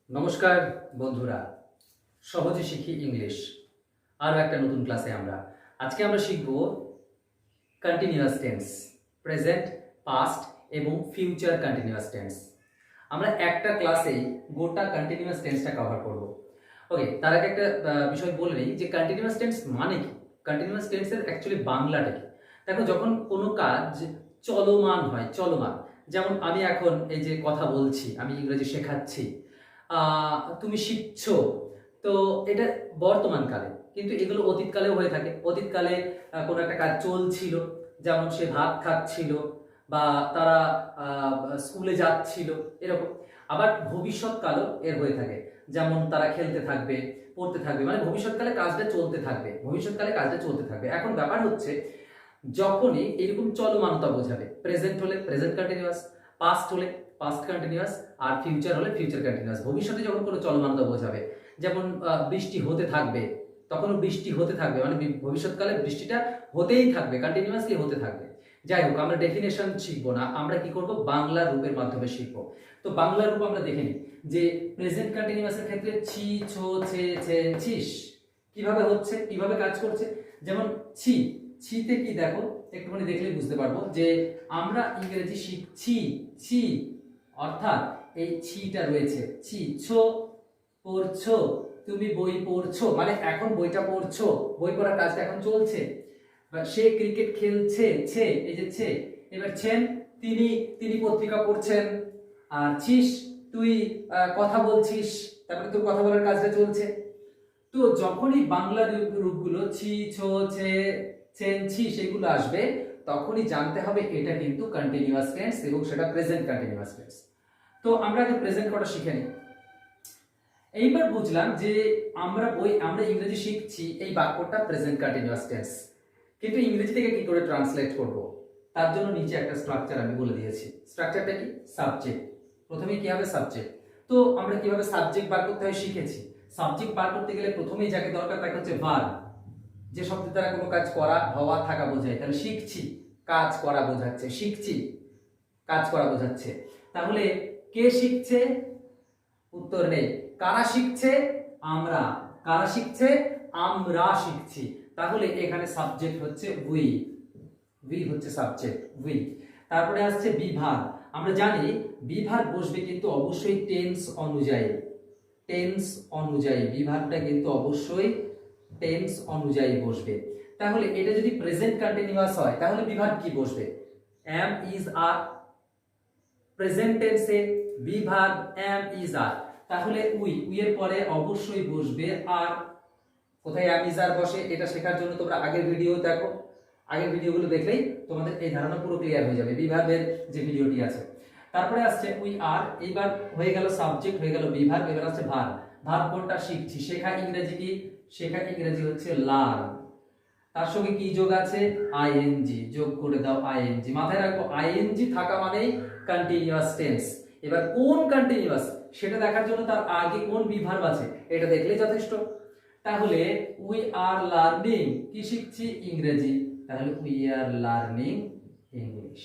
নমস্কার বন্ধুরা, সহজে শিখি ইংলিশ আরও একটা নতুন ক্লাসে আজকে আমরা শিখব কন্টিনিউয়াস টেন্স, প্রেজেন্ট, পাস্ট এবং ফিউচার কন্টিনিউয়াস টেন্স। আমরা একটা ক্লাসেই গোটা কন্টিনিউয়াস টেন্সটা কভার করব। ওকে, তার আগে একটা বিষয় বলে নিই যে কন্টিনিউয়াস টেন্স মানে কি। কন্টিনিউয়াস টেন্সের অ্যাকচুয়ালি বাংলাটা কি? দেখো, যখন কোনো কাজ চলমান হয়, চলমান, যেমন আমি এখন এই যে কথা বলছি, আমি ইংরেজি শেখাচ্ছি, তুমি শিখছো, তো এটা বর্তমান কালে, কিন্তু এগুলো অতীতকালেও হয়ে থাকে। অতীতকালে কোনো একটা কাজ চলছিল, যেমন সে ভাত খাচ্ছিল বা তারা স্কুলে যাচ্ছিল, এরকম। আবার ভবিষ্যৎকালও এর হয়ে থাকে, যেমন তারা খেলতে থাকবে, পড়তে থাকবে, মানে ভবিষ্যৎকালে কাজটা চলতে থাকবে, ভবিষ্যৎকালে কাজটা চলতে থাকবে। এখন ব্যাপার হচ্ছে, যখনই এরকম চলমানতা বোঝাবে, প্রেজেন্ট হলে প্রেজেন্ট কন্টিনিউয়াস, পাস্ট হলে পাস্ট কন্টিনিউয়াস, আর ফিউচার হলে ফিউচার কন্টিনিউয়াস। ভবিষ্যতে যখন কোনো চলমানতা বোঝাবে, যেমন বৃষ্টি হতে থাকবে, তখনও বৃষ্টি হতে থাকবে, মানে ভবিষ্যৎকালে বৃষ্টিটা হতেই থাকবে, কন্টিনিউয়াসলি হতে থাকবে। যাই হোক, আমরা ডেফিনেশন শিখবো না, আমরা কি করব, বাংলা রূপের মাধ্যমে শিখবো। তো বাংলা রূপ আমরা দেখে নিই যে প্রেজেন্ট কন্টিনিউয়াসের ক্ষেত্রে ছি, ছো, ছে, ছে, ছিস কিভাবে হচ্ছে, কিভাবে কাজ করছে। যেমন ছি, ছিতে কি দেখো, একটুখানি দেখলেই বুঝতে পারবো যে আমরা ইংরেজি শিখছি। ছি অর্থাৎ এই ছিটা রয়েছে, ছি। ছো, পড়ছো, তুমি বই পড়ছো, মানে এখন বইটা পড়ছো, বই পড়ার কাজটা এখন চলছে। সে ক্রিকেট খেলছে, ছে, এই যে ছে। এবার ছেন, তিনি, তিনি পত্রিকা পড়ছেন। আর ছিস, তুই কথা বলছিস, তারপরে তোর কথা বলার কাজটা চলছে। তো যখনই বাংলা রূপগুলো ছি, ছো, ছে, ছেন, ছি সেগুলো আসবে, তখনই জানতে হবে এটা কিন্তু কন্টিনিউয়াস টেন্স এবং সেটা প্রেজেন্ট কন্টিনিউয়াস টেন্স। তো আমরা আগে প্রেজেন্ট করা শিখে নিই। এইবার বুঝলাম যে আমরা ইংরেজি শিখছি, এই বাক্যটা প্রেজেন্ট কন্টিনিউয়াস টেন্স, কিন্তু ইংরেজি থেকে কি করে ট্রান্সলেট করব, তার জন্য নিচে একটা স্ট্রাকচার আমি বলে দিয়েছি। স্ট্রাকচারটা কি? সাবজেক্ট। প্রথমে কি হবে? সাবজেক্ট। তো আমরা কিভাবে সাবজেক্ট বার করতে হয় শিখেছি। সাবজেক্ট বার করতে গেলে প্রথমেই যাকে দরকার তাকে হচ্ছে ভার্ব, যে শব্দের দ্বারা কোনো কাজ করা, হওয়া, থাকা বোঝায়। তাহলে শিখছি, কাজ করা বোঝাচ্ছে, শিখছি কাজ করা বোঝাচ্ছে। তাহলে কে শিখছে? উত্তর নেই। কারা শিখছে? আমরা। কারা শিখছে? আমরা শিখছি। তাহলে এখানে সাবজেক্ট হচ্ছে উই, উই হচ্ছে সাবজেক্ট, উই। তারপরে আসছে বিভাগ। আমরা জানি বিভাগ বসবে কিন্তু অবশ্যই টেন্স অনুযায়ী, টেন্স অনুযায়ী বিভাগটা কিন্তু অবশ্যই টেন্স অনুযায়ী বসবে। তাহলে এটা যদি প্রেজেন্ট কন্টিনিউয়াস হয়, তাহলে বিভাগ কি বসবে? M, is, R. প্রেজেন্ট টেন্সে বিভাগ এম, ইজ, আর। তাহলে উই, উই এর পরে অবশ্যই বসবে আর। কোথায় এম, ইজ, আর বসে এটা শেখার জন্য তোমরা আগের ভিডিও দেখো, আগের ভিডিওগুলো দেখলেই তোমাদের এই ধারণা পুরো ক্লিয়ার হয়ে যাবে, বিভাগের যে ভিডিওটি আছে। তারপরে আসছে উই আর। এইবার হয়ে গেল সাবজেক্ট, হয়ে গেল বিভাগ। এবার আসছে ভার্ব। ভার্ব কোনটা? শিখছি। শেখা ইংরেজি কি? শেখা ইংরেজি হচ্ছে লার্ন। তার সঙ্গে কি যোগ আছে? আইএনজি যোগ করে দাও, আইএনজি। মাথায় রাখবো আইএনজি থাকা মানেই কন্টিনিউয়াস টেন্স। এবার কোন কন্টিনিউয়াস সেটা দেখার জন্য তার আগে কোন বিভাগ আছে এটা দেখলেই যথেষ্ট। তাহলে উই আর লার্নিং, কি শিখছি? ইংরেজি। তাহলে we are learning English.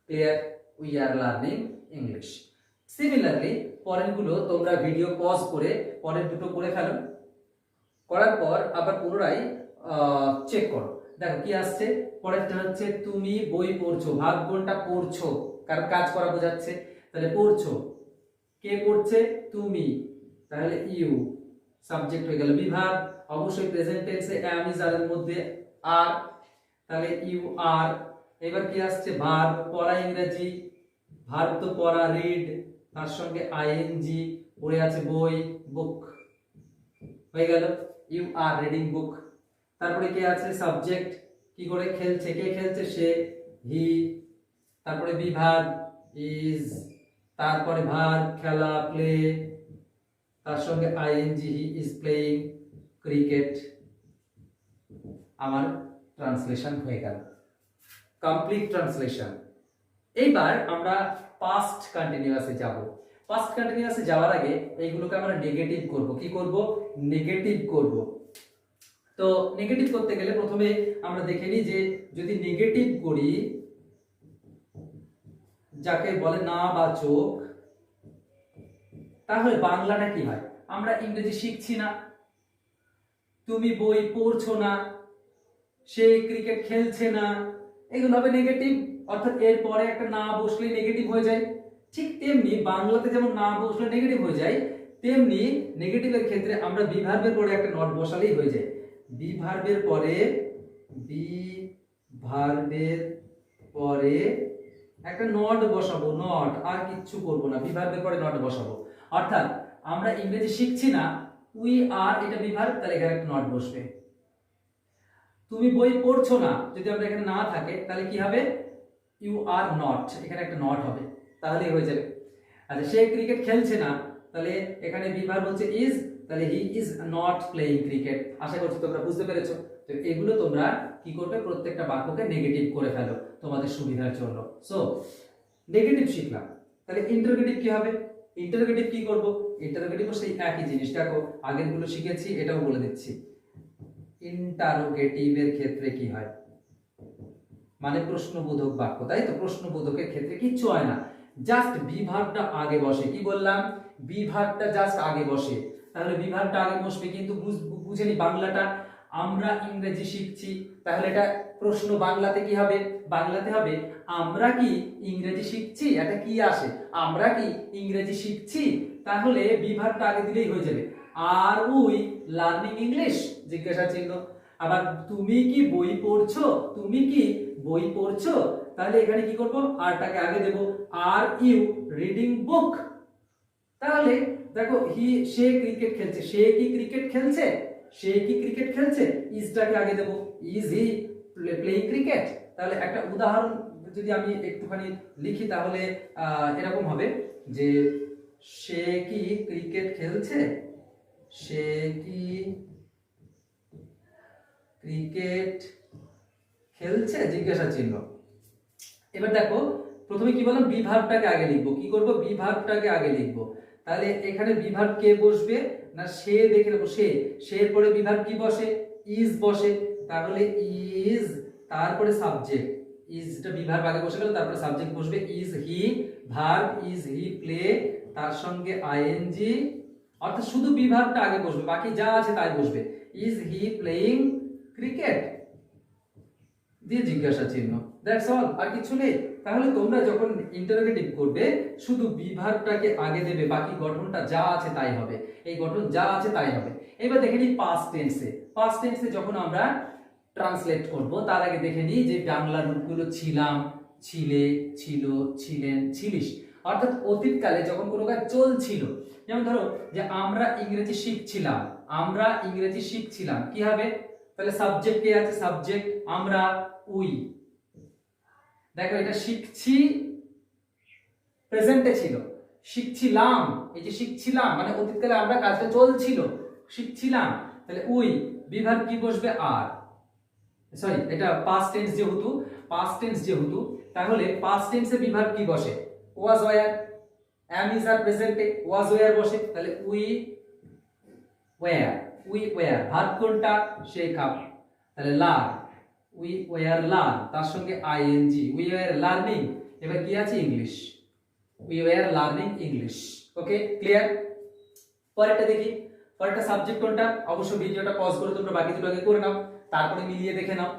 Clear? We are learning English. Similarly পরেরগুলো তোমরা ভিডিও পজ করে পরের দুটো করে ফেলো, করার পর আবার পুনরায় চেক করো। দেখো কি আসছে। পরেরটা হচ্ছে তুমি বই পড়ছো। ভাগ কোনটা? পড়ছো, কারণ কাজ করা বোঝাচ্ছে। তাহলে পড়ছো, কে পড়ছে? তুমি, তাহলে ইউ। সাবজেক্ট হয়ে গেল। বিভাগ অবশ্যই প্রেজেন্ট টেন্সে এম, ইজ, আর এর মধ্যে আর, তাহলে ইউ আর। এবার কি আসছে? ভার্ব, পড়া ইংরেজি। ভার্ব তো পড়া, রিড, তার সঙ্গে আইএনজি, পড়ে আছে বই, বুক। হয়ে গেল ইউ আর রিডিং বুক। তারপরে কে আছে? সাবজেক্ট, কি করে? খেলছে, কে খেলছে? সে, হি। তারপরে বিভাগ ইজ, তারপরে ভার্ব খেলা, প্লে, তার সঙ্গে ING, he is playing cricket. আমার ট্রান্সলেশন হয়ে গেল, কমপ্লিট ট্রান্সলেশন। এইবার আমরা পাস্ট কন্টিনিউয়াসে যাব। পাস্ট কন্টিনিউয়াসে যাওয়ার আগে এইগুলোকে আমরা নেগেটিভ করব। কি করব? নেগেটিভ করব। তো নেগেটিভ করতে গেলে প্রথমে আমরা দেখে নিই যে যদি নেগেটিভ করি, যাকে বলে না বাচক, তাহলে বাংলাটা কি হয়? আমরা ইংরেজি শিখছি না, তুমি বই পড়ছো না, সে ক্রিকেট খেলছে না, এগুলো হবে নেগেটিভ, অর্থাৎ এর পরে একটা না বসলেই নেগেটিভ হয়ে যায়। ঠিক তেমনি বাংলাতে যেমন না বসলে নেগেটিভ হয়ে যায়, তেমনি নেগেটিভের ক্ষেত্রে আমরা বি ভার্বের পরে একটা নট বসালেই হয়ে যায়। বি ভার্বের পরে একটা নট বসাবো, নট, আর কিচ্ছু করবো না, বি ভার্বের পরে নট বসাবো। অর্থাৎ আমরা ইংরেজি শিখছি না, উই আর, এটা বি ভার্ব, তাহলে এখানে একটা নট বসবে। তুমি বই পড়ছো না, যদি আমরা এখানে না থাকে তাহলে কি হবে? ইউ আর নট, এখানে একটা নট হবে, তাহলেই হয়ে যাবে। আচ্ছা, সে ক্রিকেট খেলছে না, তাহলে এখানে বি ভার্ব হচ্ছে ইজ, তাহলে he is not playing cricket. আশা করছি তোমরা বুঝতে পেরেছো। তো এগুলো তোমরা কি করবে? প্রত্যেকটা বাক্যকে নেগেটিভ করে ফেলো তোমাদের সুবিধার জন্য। সো নেগেটিভ শিখলাম, তাহলে ইন্টারোগেটিভ কি হবে? ইন্টারোগেটিভ কি করব? ইন্টারোগেটিভও সেই একই জিনিস, দেখো আগেরগুলো শিখেছি, এটাও বলে দিচ্ছি। ইন্টারোগেটিভের ক্ষেত্রে কি হয়? মানে প্রশ্নবোধক বাক্য, তাই তো? প্রশ্নবোধকের ক্ষেত্রে কিচ্ছু হয় না, জাস্ট বি ভার্বটা আগে বসে। কি বললাম? বি ভার্বটা জাস্ট আগে বসে, তাহলে বি ভার্বটা আগে বসবে। কিন্তু বুঝেনি বাংলাটা, আমরা ইংরেজি শিখছি, তাহলে এটা প্রশ্ন বাংলাতে কি হবে? বাংলাতে হবে আমরা কি ইংরেজি শিখছি। এটা কি আসে? আমরা কি ইংরেজি শিখছি, তাহলে বি ভার্বটা আগে দিলেই হয়ে যাবে। আর উই লার্নিং ইংলিশ, জিজ্ঞাসা চিহ্ন। আবার তুমি কি বই পড়ছো, তুমি কি বই পড়ছো, তাহলে এখানে কি করব? আরটাকে আগে দেব। Are you reading book. তাহলে দেখো, সে ক্রিকেট খেলছে, সে কি ক্রিকেট খেলছে, সে কি ক্রিকেট খেলছে, ইজটাকে আগে দেব। Is he playing cricket. তাহলে একটা উদাহরণ যদি আমি একটুখানি লিখি, তাহলে এরকম হবে যে সে কি ক্রিকেট খেলছে, সে কি ক্রিকেট খেলছে, জিজ্ঞাসা চিহ্ন। এবার দেখো, প্রথমে কি বললাম? বি ভার্বটাকে আগে লিখবো। কি করব? বি ভার্বটাকে আগে লিখবো। তাহলে এখানে বি ভার্ব কে বসবে না? সে, দেখে নেবো। সে এর পরে বি ভার্ব কি বসে? ইজ বসে। তাহলে ইজ, তারপরে সাবজেক্ট, ইজটা বি ভার্ব আগে বসে গেল, তারপরে সাবজেক্ট বসবে। Is he, verb is he play, তার সঙ্গে আইএনজি, অর্থাৎ শুধু বি ভার্বটা আগে বসবে, বাকি যা আছে তাই বসবে। ইজ হি প্লেইং ক্রিকেট দিয়ে জিজ্ঞাসা চিহ্ন, দ্যাটস অল, আর কিছু নেই। তাহলে তোমরা যখন ইন্টারোগেটিভ করবে, শুধু বি ভার্বটাকে আগে দেবে, বাকি গঠনটা যা আছে তাই হবে। এই গঠন যা আছে তাই হবে। এবার দেখে নিই পাস্ট টেন্সে। পাস্ট টেন্সে যখন আমরা ট্রান্সলেট করব, তার আগে দেখে নিই যে বাংলা রূপগুলো ছিলাম, ছিলে, ছিল, ছিলেন, ছিলিস। অর্থাৎ অতীতকালে যখন কোনো কাজ চলছিল, যেমন ধরো যে আমরা ইংরেজি শিখছিলাম, আমরা ইংরেজি শিখছিলাম, কি হবে? তাহলে সাবজেক্ট কে আছে? সাবজেক্ট আমরা, উই। দেখো, এটা শিখছি প্রেজেন্টে ছিল, শিখছিলাম, এই যে শিখছিলাম মানে অতীতকালে আমরা কাজটা চলছিল, শিখছিলাম, তাহলে উই। বি ভার্ব কি বসবে? আর, সরি, এটা পাস্ট টেন্স যেহেতু, তাহলে পাস্ট টেন্সে বি ভার্ব কি বসে? Was, were. Am is are প্রেজেন্টে ওয়াজ, ওয়্যার বসে, তাহলে উই ওয়্যার। ভার্ব কোনটা? শেখা, তাহলে লার্ন, উই ওয়্যার লার্ন, তার সঙ্গে আইএনজি, উই ওয়্যার লার্নিং। এবার কি আছে? English, we were learning English. Okay, clear? পরেরটা দেখি। পরেরটা সাবজেক্ট কোনটা? অবশ্য ভিডিওটা পজ করে তোমরা বাকি দুটো আগে করে নাও, তারপরে মিলিয়ে দেখে নাও।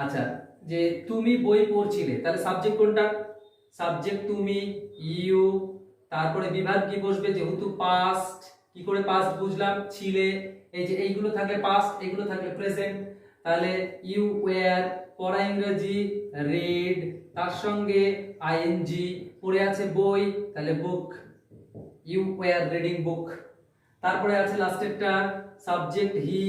আচ্ছা, যে তুমি বই পড়ছিলে, তাহলে সাবজেক্ট কোনটা? সাবজেক্ট তুমি, ইউ, তারপরে বি ভার্ব কি বসবে? যেহেতু পাস্ট, কি করে পাস্ট বুঝলাম? ছিলে, এই যে এইগুলো থাকলে পাস্ট, এইগুলো থাকলে প্রেজেন্ট, তাহলে ইউ ওয়্যার, পড়া ইংরেজি রিড, তার সঙ্গে আইএনজি, পড়ে আছে বই, তাহলে বুক, ইউ ওয়্যার রিডিং বুক। তারপরে আছে লাস্টেরটা সাবজেক্ট হি,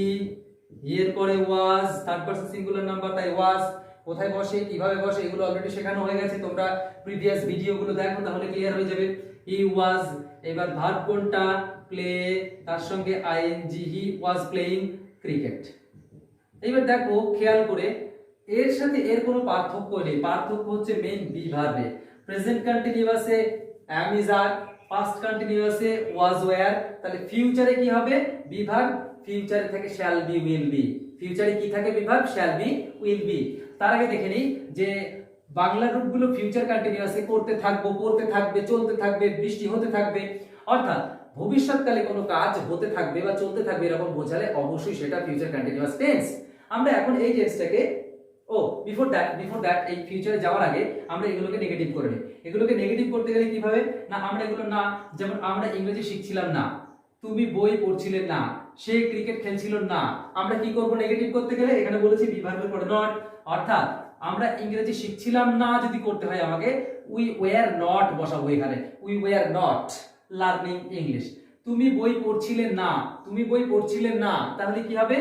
এর পরে ওয়াজ, থার্ড পারসন সিঙ্গুলার নাম্বার, তাই ওয়াজ। কোথায় বসে, কিভাবে বসে, এগুলো অলরেডি শেখানো হয়ে গেছে, তোমরা প্রিভিয়াস ভিডিওগুলো দেখো, তাহলে ক্লিয়ার হয়ে যাবে। হি ওয়াজ। এবার ভার্ব কোনটা? প্লে, তার সঙ্গে ING, he was playing cricket. এবার দেখো খেয়াল করে, এর সাথে এর কোনো পার্থক্য নেই, পার্থক্য হচ্ছে মেইন বি ভার্বে। প্রেজেন্ট কন্টিনিউয়াসে অ্যাম ইজ আর, পাস্ট কন্টিনিউয়াসে ওয়াজ ওয়্যার, তাহলে ফিউচারে কি হবে? বি ভার্ব, ফিউচারে থাকে শ্যাল বি, উইল বি। ফিউচারে কি থাকে? Be verb, shall be, will B. তার আগে দেখে নিই যে বাংলা রূপগুলো ফিউচার কন্টিনিউয়াসে করতে থাকবো, পড়তে থাকবে, চলতে থাকবে, বৃষ্টি হতে থাকবে। অর্থাৎ ভবিষ্যৎকালে কোনো কাজ হতে থাকবে বা চলতে থাকবে এরকম বোঝালে অবশ্যই সেটা ফিউচার কন্টিনিউয়াস টেন্স। আমরা এখন এই টেন্সটাকে বিফোর দ্যাট এই ফিউচারে যাওয়ার আগে আমরা এগুলোকে নেগেটিভ করে নিই। এগুলোকে নেগেটিভ করতে গেলে কিভাবে, না আমরা এগুলো না, যেমন আমরা ইংরেজি শিখছিলাম না, তুমি বই পড়ছিলে না, সে ক্রিকেট খেলছিল না, আমরা কি করব নেগেটিভ করতে গেলে, এখানে বলেছি বি ভার্বের পরে নট, অর্থাৎ আমরা ইংরেজি শিখছিলাম না যদি করতে হয় আমাকে উই ওয়্যার নট বসাবো এখানে, we were not learning English. তুমি বই পড়ছিলে না, তুমি বই পড়ছিলে না, তাহলে কি হবে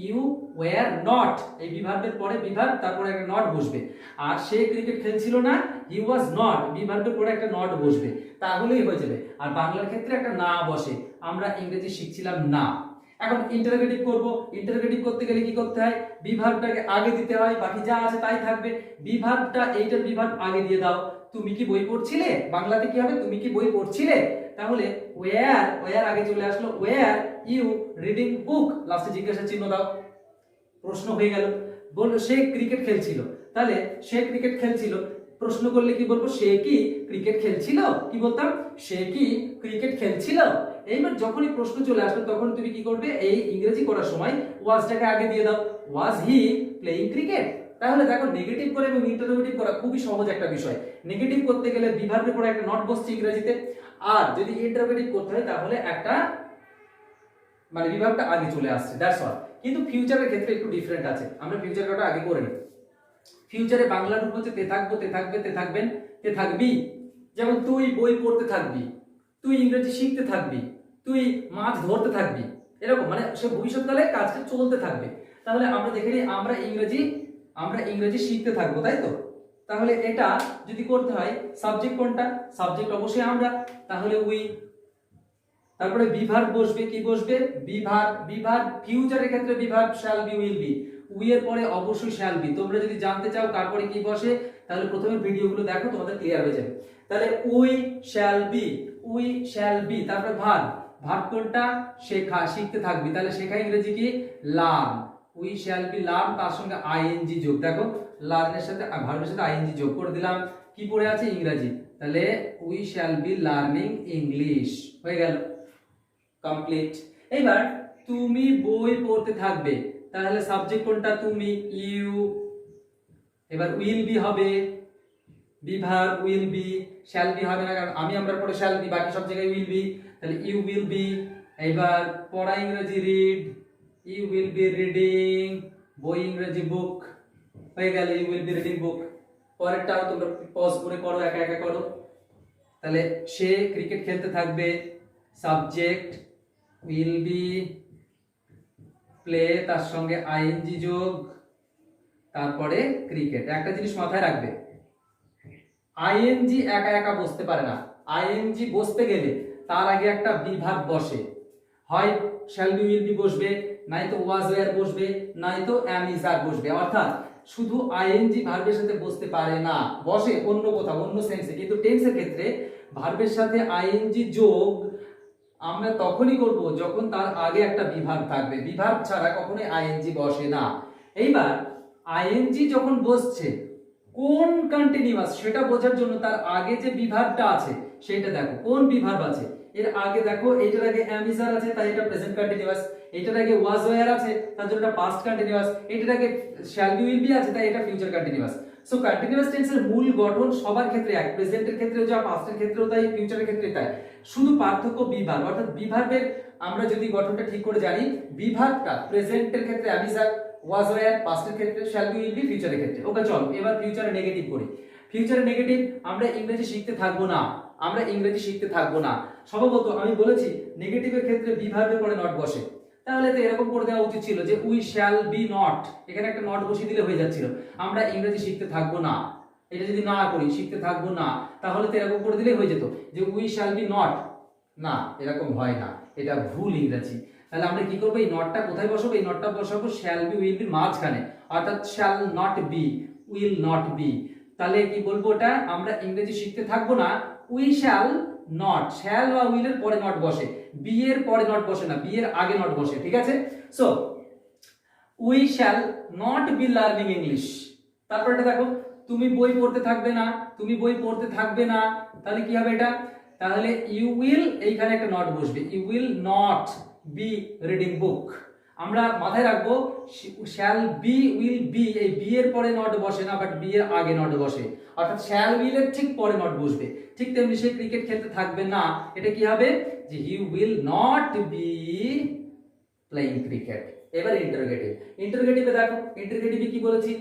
ইউ ওয়্যার নট, এই বি ভার্বের পরে বি ভার্ব তারপরে একটা নট বসবে। আর সে ক্রিকেট খেলছিল না, হি ওয়াজ নট, বি ভার্বের পরে একটা নট বসবে, তাহলেই হয়ে যাবে। আর বাংলার ক্ষেত্রে একটা না বসে, আমরা ইংরেজি শিখছিলাম না। এখন ইন্টারোগেটিভ করব, ইন্টারোগেটিভ করতে গেলে কি করতে হয়, বি ভার্বটাকে আগে দিতে হয়, বাকি যা আছে তাই থাকবে। বি ভার্বটা এইটার বি ভার্ব আগে দিয়ে দাও, তুমি কি বই পড়ছিলে, বাংলাতে কি হবে তুমি কি বই পড়ছিলে, তাহলে ওয়্যার আগে চলে আসলো, ওয়্যার ইউ রিডিং বুক, লাস্টে জিজ্ঞাসা চিহ্ন দাও, প্রশ্ন হয়ে গেল। বললো সে ক্রিকেট খেলছিল, তাহলে সে ক্রিকেট খেলছিল, প্রশ্ন করলে কি বলবো, সে কি ক্রিকেট খেলছিল, কি বলতাম সে কি ক্রিকেট খেলছিল। এইবার যখনই প্রশ্ন চলে আসলো তখন তুমি কি করবে, এই ইংরেজি করার সময় ওয়াজটাকে আগে দিয়ে দাও, ওয়াজ হি প্লেইং ক্রিকেট। তাহলে দেখো নেগেটিভ করে এবং ইন্টারোগেটিভ করা খুবই সহজ একটা বিষয়। নেগেটিভ করতে গেলে বি ভার্বের পরে একটা নট বসছে ইংরেজিতে, আর যদি ইন্টারোগেটিভ করতে হয় তাহলে একটা মানে বি ভার্বটা আগে চলে আসছে, দ্যাটস অল। কিন্তু ফিউচারের ক্ষেত্রে একটু ডিফারেন্ট আছে, আমরা ফিউচারটা আগে করে নিই। ফিউচারে বাংলা রূপ হচ্ছে তে থাকবো, তে থাকবে, তে থাকবেন, তে থাকবি। যেমন তুই বই পড়তে থাকবি, তুই ইংরেজি শিখতে থাকবি, তুই মাছ ধরতে থাকবি, এরকম মানে সে ভবিষ্যৎকালে কাজটা চলতে থাকবে। তাহলে আমরা দেখে নিই আমরা ইংরেজি শিখতে থাকবো, তাই তো। তাহলে এটা যদি করতে হয় সাবজেক্ট কোনটা, সাবজেক্ট অবশ্যই আমরা, তাহলে উই, তারপরে বি ভার্ব বসবে, কি বসবে বি ভার্ব ফিউচারের ক্ষেত্রে be verb shall be will B, we এর পরে অবশ্যই শ্যাল বি। তোমরা যদি জানতে চাও তারপরে কি বসে তাহলে প্রথমে ভিডিওগুলো দেখো, তোমাদের ক্লিয়ার হয়ে যাবে। তাহলে উই শ্যাল বি, তারপরে ভার্ব কোনটা, শেখা, শিখতে থাকবি, তাহলে শেখা ইংরেজি কি learn, we shall be learn, তার সঙ্গে আইএনজি যোগ, দেখো লার্নের সাথে ভার্বের সাথে আইএনজি যোগ করে দিলাম, কি পড়ে আছে ইংরেজি, তাহলে we shall be learning English, হয়ে গেল কমপ্লিট। এবার তুমি বই পড়তে থাকবে, তাহলে সাবজেক্ট কোনটা তুমি, ইউ, এবার উইল বি হবে, be verb will be, shall be হবে না কারণ আমরা পরে শ্যাল বি, বাকি সব জায়গায় উইল বি, তাহলে ইউ উইল বি। এবার পড়া ইংরেজি read, you will be reading, বই ইংরেজি বুক, হয়ে গেল you will be reading book. পরেরটাও তোমরা পজ করে করো, একা একা করো। তাহলে সে ক্রিকেট খেলতে থাকবে, সাবজেক্ট উইল বি, প্লে তার সঙ্গে আইএনজি যোগ, তারপরে ক্রিকেট। একটা জিনিস মাথায় রাখবে, আইএনজি একা একা বসতে পারে না, আইএনজি বসতে গেলে তার আগে একটা বি ভার্ব বসে, হয় শ্যাল বি উইল বি বসবে, নাই তো ওয়াজ ওয়্যার বসবে, নাই তো অ্যাম ইজ আর বসবে, অর্থাৎ শুধু আইএনজি ভার্বের সাথে বসতে পারে না, বসে অন্য কোথাও অন্য সেন্সে। কিন্তু টেন্সের ক্ষেত্রে ভার্বের সাথে আইএনজি যোগ আমরা তখনই করব যখন তার আগে একটা বি ভার্ব থাকবে, বি ভার্ব ছাড়া কখনোই আইএনজি বসে না। এইবার আইএনজি যখন বসছে কোন কন্টিনিউয়াস সেটা বোঝার জন্য তার আগে যে বি ভার্বটা আছে সেটা দেখো, কোন বি ভার্ব আছে এর আগে, দেখো এটার আগে অ্যাম ইজ আর আছে তাই এটা প্রেজেন্ট কন্টিনিউয়াস, এটার আগে ওয়াজ ওয়্যার আছে তার জন্য এটা পাস্ট কন্টিনিউয়াস, এটার আগে শ্যাল বি উইল বি আছে তাই এটা ফিউচার কন্টিনিউয়াস। সো কন্টিনিউয়াস টেন্সের মূল গঠন সবার ক্ষেত্রে এক, প্রেজেন্টের ক্ষেত্রেও যা, পাস্টের ক্ষেত্রেও তাই, ফিউচারের ক্ষেত্রে তাই, শুধু পার্থক্য বি ভার্ব, অর্থাৎ বি ভার্বের আমরা যদি গঠনটা ঠিক করে জানি, বি ভার্বটা প্রেজেন্টের ক্ষেত্রে অ্যাম ইজ আর, ওয়াজ ওয়্যার, পাস্টের ক্ষেত্রে শ্যাল বি উইল বি, ফিউচারের ক্ষেত্রে। ওকে চলো এবার ফিউচারে নেগেটিভ করি। ফিউচারে নেগেটিভ, আমরা ইংরেজি শিখতে থাকবো না, আমরা ইংরেজি শিখতে থাকবো না। সম্ভবত আমি বলেছি নেগেটিভের ক্ষেত্রে বি ভার্বের পরে নট বসে, তাহলে তো এরকম করে দেওয়া উচিত ছিল যে উই শ্যাল বি নট, এখানে একটা নট বসিয়ে দিলে হয়ে যাচ্ছিল, আমরা ইংরেজি শিখতে থাকবো না। এটা যদি না করি শিখতে থাকবো না, তাহলে তো এরকম করে দিলে হয়ে যেত যে উই শ্যাল বি নট, না এরকম হয় না, এটা ভুল ইংরেজি। তাহলে আমরা কি করবো, এই নটটা কোথায় বসাবো, এই নটটা বসাবো শ্যাল বি উইল বি মাঝখানে, অর্থাৎ shall not be will not be. তাহলে কি বলবো, ওটা আমরা ইংরেজি শিখতে থাকবো না, উই শ্যাল নট, শ্যাল বা উইল এর পরে নট বসে, বি এর পরে নট বসে না, বি এর আগে নট বসে, ঠিক আছে। So we shall not be learning English. তারপর এটা দেখো, তুমি বই পড়তে থাকবে না, তুমি বই পড়তে থাকবে না, তাহলে কি হবে এটা, তাহলে ইউ উইল এইখানে একটা নট বসবে, you will not be reading book. আমরা মাথায় রাখবো শ্যাল বি উইল বি, এই বি এর পরে নট বসে না, বাট বি এর আগে নট বসে, অর্থাৎ শ্যাল উইল এর ঠিক পরে নট বসবে। ঠিক তেমনি সে ক্রিকেট খেলতে থাকবে না, এটা কি হবে যে he will not be playing cricket. এবার ইন্টারোগেটিভ, ইন্টারোগেটিভে দেখো ইন্টারোগেটিভে কি বলেছি,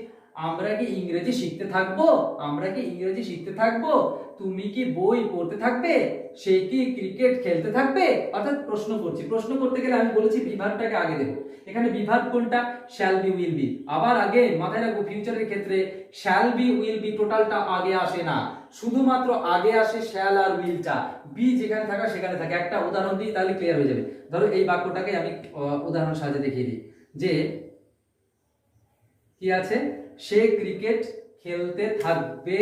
আমরা কি ইংরেজি শিখতে থাকবো, আমরা কি ইংরেজি শিখতে থাকবো, তুমি কি বই পড়তে থাকবে, সে কি ক্রিকেট খেলতে থাকবে, অর্থাৎ প্রশ্ন করছি। প্রশ্ন করতে গেলে আমি বলেছি বিভাগটাকে আগে দেবো, এখানে বিভাগ কোনটা, শ্যাল বি উইল বি। আবার আগে মাথায় রাখবো ফিউচারের ক্ষেত্রে শ্যাল বি উইল বি টোটালটা আগে আসে না, শুধুমাত্র আগে আসে শ্যাল আর উইলটা, বি যেখানে থাকা সেখানে থাকে। একটা উদাহরণ দিই তাহলে ক্লিয়ার হয়ে যাবে। ধরো এই বাক্যটাকে আমি উদাহরণ সাহায্যে দেখিয়ে দিই যে কি আছে, সে ক্রিকেট খেলতে থাকবে।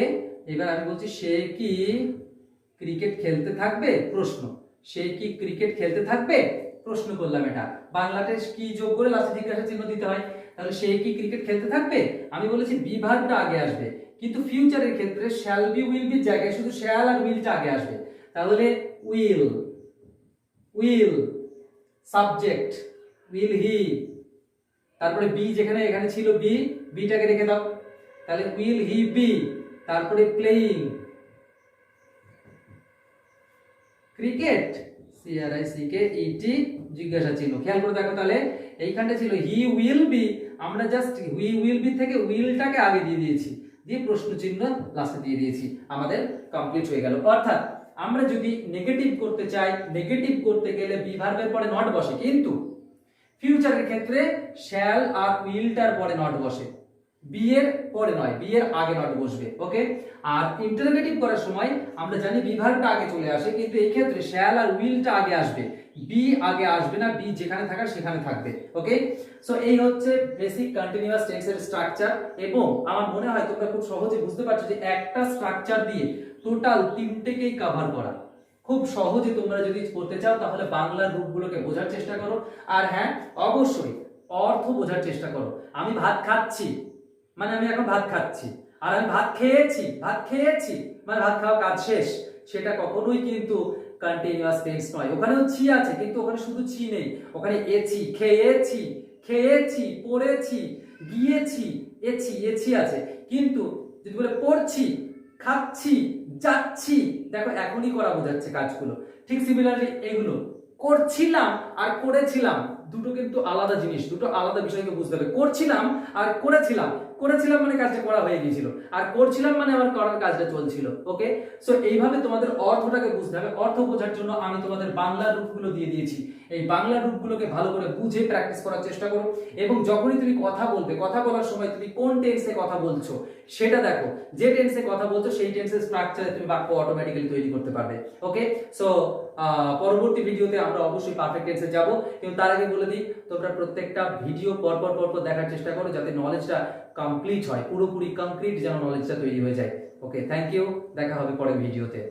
এবার আমি বলছি সে কি ক্রিকেট খেলতে থাকবে, প্রশ্ন, সে কি ক্রিকেট খেলতে থাকবে, প্রশ্ন করলাম। এটা বাংলাতে কি যোগ করে লাস্টে জিজ্ঞাসা চিহ্ন দিতে হয়, তাহলে সে কি ক্রিকেট খেলতে থাকবে। আমি বলেছি বিভাগটা আগে আসবে, কিন্তু ফিউচারের ক্ষেত্রে শ্যাল বি উইল বি জায়গায় শুধু শ্যাল আর উইলটা আগে আসবে। তাহলে will, will subject, will he, তারপরে বি যেখানে এখানে ছিল বি, বিটাকে রেখে দাও, তাহলে উইল হি বি, তারপরে প্লেইং ক্রিকেট, CRICKET জিজ্ঞাসা চিহ্ন। খেয়াল করে দেখো তাহলে এইখানটা ছিল হি উইল বি, আমরা জাস্ট হি উইল বি থেকে উইলটাকে আগে দিয়ে দিয়েছি, দিয়ে প্রশ্ন চিহ্ন লাস্টে দিয়ে দিয়েছি, আমাদের কমপ্লিট হয়ে গেল। অর্থাৎ আমরা যদি নেগেটিভ করতে চাই, নেগেটিভ করতে গেলে বি ভার্বের পরে নট বসে, কিন্তু ফিউচারের ক্ষেত্রে শ্যাল আর উইলটার পরে নট বসে, বি এর পরে নয়, বি এর আগে নট বসবে। ওকে, আর ইন্টারোগেটিভ করার সময় আমরা জানি বিভাগটা আগে চলে আসে, কিন্তু এই ক্ষেত্রে শ্যাল আর উইলটা আগে আসবে, বি আগে আসবে না, বি যেখানে থাকার সেখানে থাকবে। ওকে, সো এই হচ্ছে বেসিক কন্টিনিউয়াস টেন্সের স্ট্রাকচার, এবং আমার মনে হয় তোমরা খুব সহজে বুঝতে পারছো যে একটা স্ট্রাকচার দিয়ে টোটাল তিনটেকেই কভার করা খুব সহজে। তোমরা যদি করতে চাও তাহলে বাংলার রূপগুলোকে বোঝার চেষ্টা করো, আর হ্যাঁ অবশ্যই অর্থ বোঝার চেষ্টা করো। আমি ভাত খাচ্ছি মানে আমি এখন ভাত খাচ্ছি, আর আমি ভাত খেয়েছি, ভাত খেয়েছি মানে ভাত খাওয়া কাজ শেষ, সেটা কখনোই কিন্তু কন্টিনিউয়াস টেন্স নয়। ওখানেও ছি আছে, কিন্তু ওখানে শুধু ছি নেই, ওখানে এছি, খেয়েছি, খেয়েছি, পড়েছি, গিয়েছি, এছি, এছি আছে। কিন্তু যদি বলে পড়ছি, খাচ্ছি, যাচ্ছি, দেখো এখনই করা বোঝাচ্ছে কাজগুলো। ঠিক সিমিলারলি এগুলো করছিলাম আর করেছিলাম দুটো কিন্তু আলাদা জিনিস, দুটো আলাদা বিষয়কে বুঝতে হবে। করছিলাম আর করেছিলাম, করেছিলাম মানে কাজটা করা হয়ে গিয়েছিল, আর করছিলাম মানে আমার করার কাজটা চলছিল। ওকে, সো এইভাবে তোমাদের অর্থটাকে বুঝতে হবে। অর্থ বোঝার জন্য আমি তোমাদের বাংলা রূপগুলো দিয়ে দিয়েছি, এই বাংলা রূপগুলোকে ভালো করে বুঝে প্র্যাকটিস করার চেষ্টা করো, এবং যখনই তুমি কথা বলবে, কথা বলার সময় তুমি কোন টেন্সে কথা বলছো সেটা দেখো, যে টেন্সে কথা বলছো সেই টেন্সের স্ট্রাকচারে তুমি বাক্য অটোমেটিক্যালি তৈরি করতে পারবে। ওকে, সো পরবর্তী ভিডিওতে আমরা অবশ্যই পারফেক্ট টেন্সে যাব, কিন্তু তার আগে বলে দিই তোমরা প্রত্যেকটা ভিডিও পরপর দেখার চেষ্টা করো, যাতে নলেজটা কমপ্লিট হয়, পুরোপুরি কমপ্লিট যেন নলেজটা তৈরি হয়ে যায়। ওকে, থ্যাংক ইউ, দেখা হবে পরের ভিডিওতে।